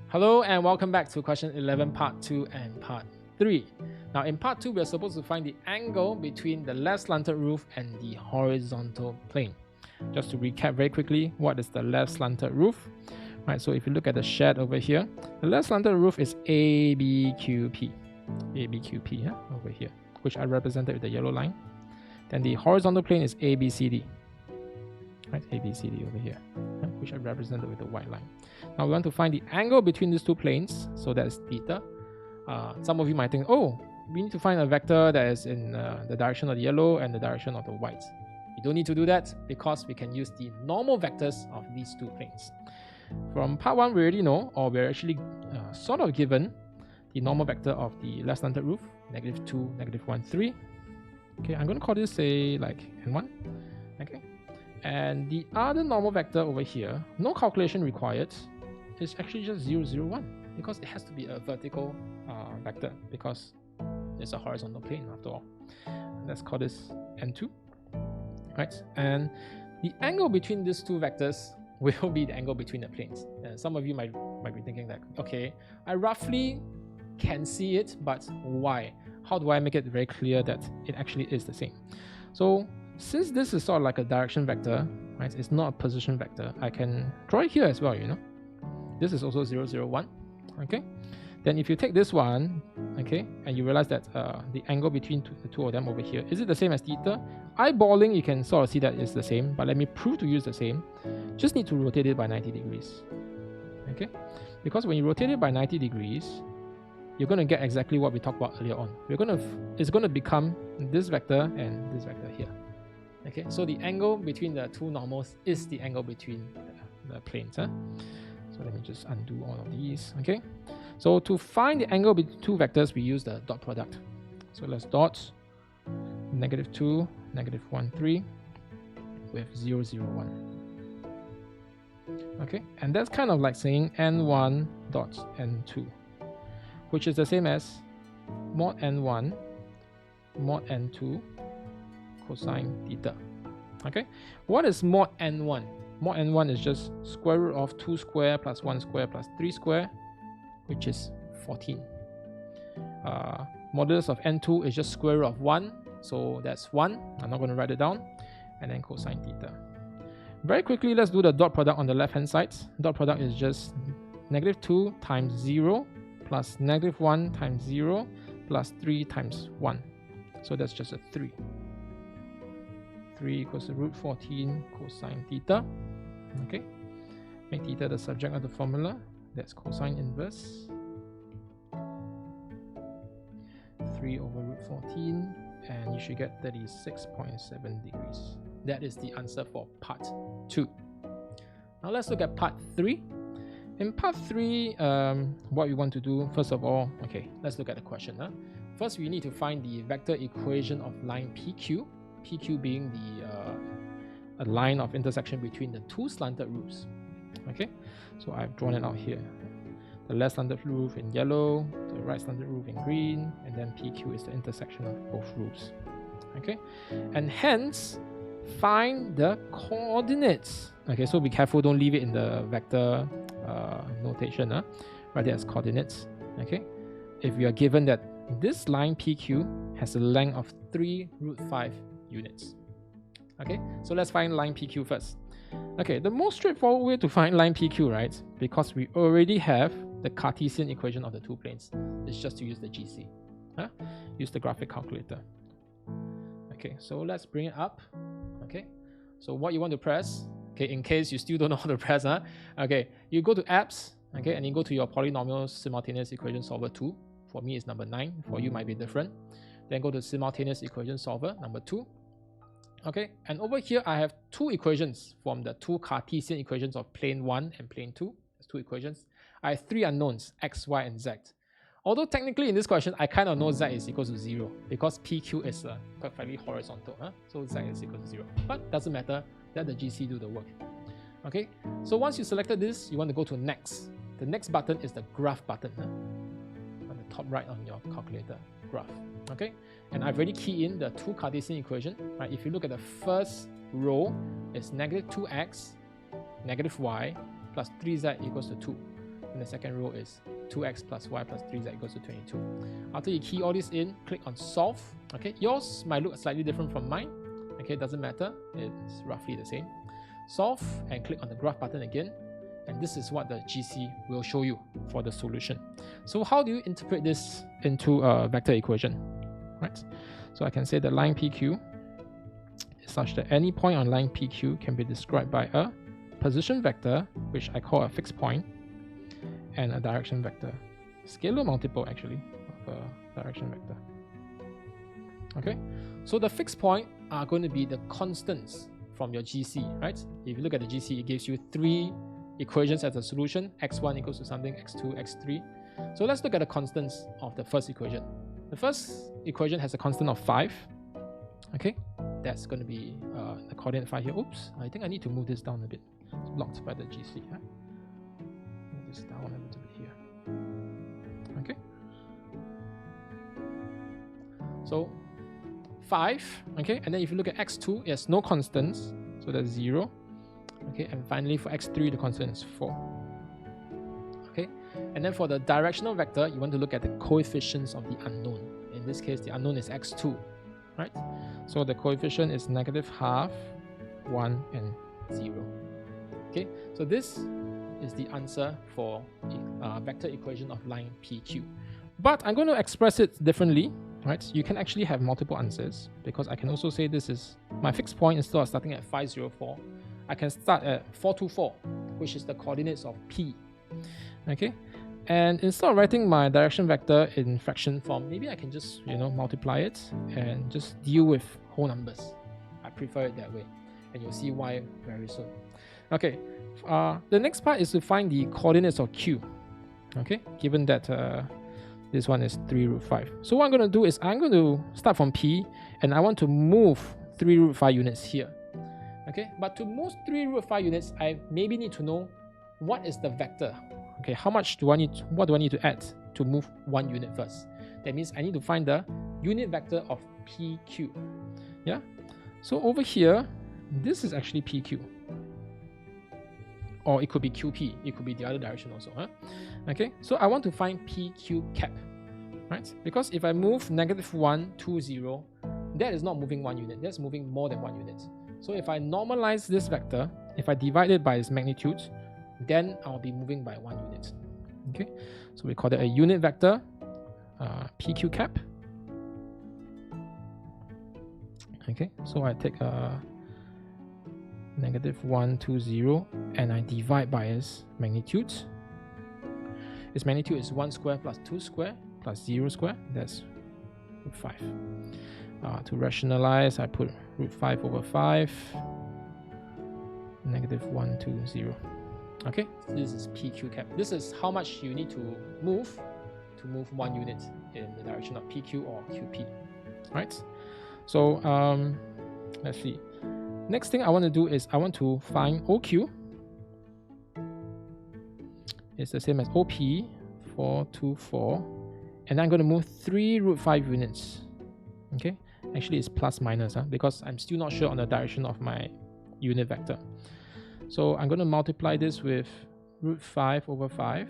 Hello and welcome back to question 11 part 2 and part 3. Now in part 2 we are supposed to find the angle between the left slanted roof and the horizontal plane. Just to recap very quickly, what is the left slanted roof? Right, so if you look at the shed over here, the left slanted roof is ABQP. ABQP over here, which I represented with the yellow line. Then the horizontal plane is ABCD. Right, ABCD over here, which I represented with the white line. Now we want to find the angle between these two planes, so that's theta. Some of you might think, oh, we need to find a vector that is in the direction of the yellow and the direction of the white. You don't need to do that because we can use the normal vectors of these two planes. From part 1, we already know, or we're actually sort of given the normal vector of the left slanted roof, -2, -1, 3. Okay, I'm going to call this, say, like n1. Okay. And the other normal vector over here, no calculation required, is actually just 0, 0, 1 because it has to be a vertical vector because it's a horizontal plane after all. Let's call this n2, right? And the angle between these two vectors will be the angle between the planes. And some of you might be thinking that, okay, I roughly can see it, but why? How do I make it very clear that it actually is the same? So since this is sort of like a direction vector, right? It's not a position vector. I can draw it here as well, you know. This is also 0, 0, 1, okay? Then if you take this one, okay, and you realize that the angle between the two of them over here, is it the same as theta? Eyeballing, you can sort of see that it's the same, but let me prove to you it's the same. Just need to rotate it by 90 degrees, okay? Because when you rotate it by 90 degrees, you're going to get exactly what we talked about earlier on. It's going to become this vector and this vector here. Okay, so the angle between the two normals is the angle between the planes. So let me just undo all of these. Okay, so to find the angle between two vectors, we use the dot product. So let's dot -2, -1, 3 with 0, 0, 1. Okay, and that's kind of like saying n1 dot n2, which is the same as mod n1 mod n2 cosine theta. Okay, what is mod n1? Mod n1 is just square root of 2 square plus 1 square plus 3 square, which is 14. Modulus of n2 is just square root of 1, so that's 1. I'm not going to write it down. And then cosine theta. Very quickly, let's do the dot product on the left hand side. Dot product is just -2 times 0 plus -1 times 0 plus 3 times 1. So that's just a 3. 3 equals to root 14 cosine theta. Okay, make theta the subject of the formula. That's cosine inverse 3 over root 14, and you should get 36.7 degrees. That is the answer for part 2. Now let's look at part 3. In part 3, what we want to do, first of all, okay, let's look at the question. First, we need to find the vector equation of line PQ. PQ being a line of intersection between the two slanted roofs. Okay, so I've drawn it out here. The left slanted roof in yellow, the right slanted roof in green, and then PQ is the intersection of both roofs. Okay, and hence find the coordinates. Okay, so be careful, don't leave it in the vector notation. Write it as coordinates. Okay, if you are given that this line PQ has a length of 3 root 5 units. Okay, so let's find line PQ first. Okay, the most straightforward way to find line PQ, right? Because we already have the Cartesian equation of the two planes. It's just to use the GC. Use the graphic calculator. Okay, so let's bring it up. Okay, so what you want to press, okay, in case you still don't know how to press, okay, you go to apps, okay, and you go to your polynomial simultaneous equation solver 2. For me, it's number 9. For you, might be different. Then go to simultaneous equation solver, number 2. Okay, and over here, I have 2 equations from the 2 Cartesian equations of plane 1 and plane 2. There's 2 equations. I have 3 unknowns, x, y, and z. Although technically in this question, I kind of know z is equal to 0 because PQ is perfectly horizontal. So z is equal to 0. But doesn't matter, let the GC do the work. Okay, so once you selected this, you want to go to next. The next button is the graph button. On the top right on your calculator, graph. Okay, and I've already keyed in the 2 Cartesian equation. Right, if you look at the first row, it's -2x, -y, plus 3z equals to 2. and the second row is 2x plus y plus 3z equals to 22. After you key all this in, click on solve. Okay, yours might look slightly different from mine. Okay, it doesn't matter, it's roughly the same. Solve and click on the graph button again, and this is what the GC will show you for the solution. So how do you interpret this into a vector equation? Right? So I can say the line PQ is such that any point on line PQ can be described by a position vector, which I call a fixed point, and a direction vector. Scalar multiple actually of a direction vector. Okay, so the fixed point are going to be the constants from your GC, right? If you look at the GC, it gives you 3 equations as a solution. x1 equals to something, x2, x3. So let's look at the constants of the first equation. The first equation has a constant of 5. Okay, that's going to be the coordinate 5 here. Oops, I think I need to move this down a bit. It's blocked by the GC. Huh? Move this down a little bit here. Okay. So 5. Okay, and then if you look at x2, it has no constants, so that's 0. Okay, and finally for x3, the constant is 4. Okay, and then for the directional vector, you want to look at the coefficients of the unknown. In this case, the unknown is x2, right? So the coefficient is -12, 1, and 0. Okay, so this is the answer for vector equation of line PQ. But I'm going to express it differently, right? You can actually have multiple answers, because I can also say this is my fixed point. Instead of starting at 504, I can start at 424, which is the coordinates of P. Okay, and instead of writing my direction vector in fraction form, maybe I can just multiply it and just deal with whole numbers. I prefer it that way, and you'll see why very soon. Okay, the next part is to find the coordinates of Q. Okay, given that this one is 3√5. So what I'm going to do is I'm going to start from P, and I want to move 3√5 units here. Okay, but to move 3√5 units, I maybe need to know what is the vector. Okay, how much do I need? What do I need to add to move 1 unit first? That means I need to find the unit vector of PQ. Yeah. So over here, this is actually PQ, or it could be QP. It could be the other direction also. Huh? Okay. So I want to find PQ cap, right? Because if I move -1, 2, 0, that is not moving 1 unit. That's moving more than 1 unit. So if I normalize this vector, if I divide it by its magnitude, then I'll be moving by 1 unit. Okay, so we call that a unit vector, PQ cap. Okay, so I take a -1, 2, 0, and I divide by its magnitude. Its magnitude is 1 square plus 2 square plus 0 square. That's √5. To rationalize, I put √5/5, -1, 2, 0. Okay, this is PQ cap. This is how much you need to move 1 unit in the direction of PQ or QP. Right? So let's see. Next thing I want to do is I want to find OQ. It's the same as OP, 424, and I'm going to move 3√5 units. Okay, actually it's plus minus, because I'm still not sure on the direction of my unit vector. So I'm going to multiply this with √5/5,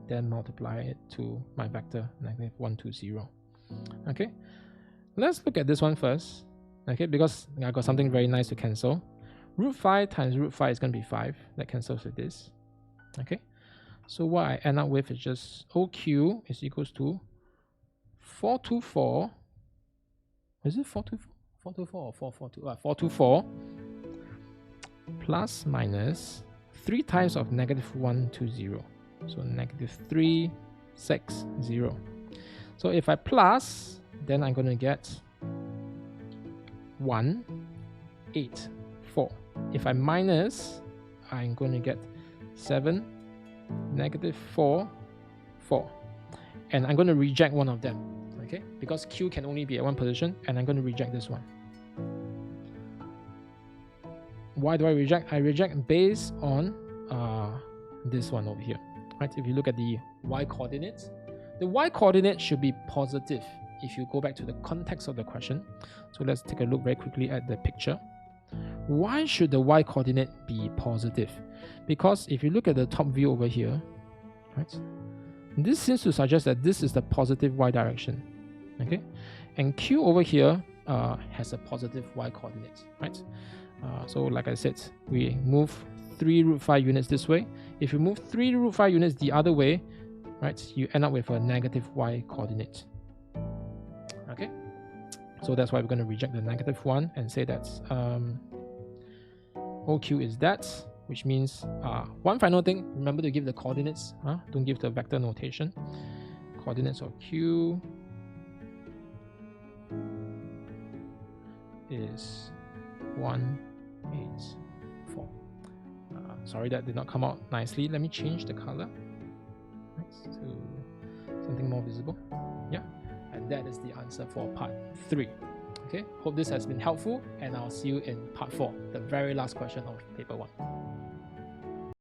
then multiply it to my vector -1, 2, 0. Okay, let's look at this one first. Okay, because I got something very nice to cancel. √5 times √5 is going to be 5. That cancels with this. Okay, so what I end up with is just OQ is equals to 424. Is it 424? 424 or 442? 424 plus minus 3 times of -1, 2, 0. So -3, 6, 0. So if I plus, then I'm going to get 1, 8, 4. If I minus, I'm going to get 7, -4, 4. And I'm going to reject one of them, okay? Because Q can only be at one position, and I'm going to reject this one. Why do I reject? I reject based on this one over here, right? If you look at the y coordinates, the y coordinate should be positive if you go back to the context of the question. So let's take a look very quickly at the picture. Why should the y coordinate be positive? Because if you look at the top view over here, right, this seems to suggest that this is the positive y direction, okay? And Q over here has a positive y coordinate, right? So like I said, we move 3√5 units this way. If you move 3√5 units the other way, right, you end up with a negative y coordinate, okay? So that's why we're going to reject the -1 and say that OQ is that, which means one final thing, remember to give the coordinates, don't give the vector notation. Coordinates of Q is 1, 8, 4. Sorry, that did not come out nicely. Let me change the color, right, to something more visible. Yeah, and that is the answer for part 3. Okay, hope this has been helpful, and I'll see you in part 4, the very last question of paper 1.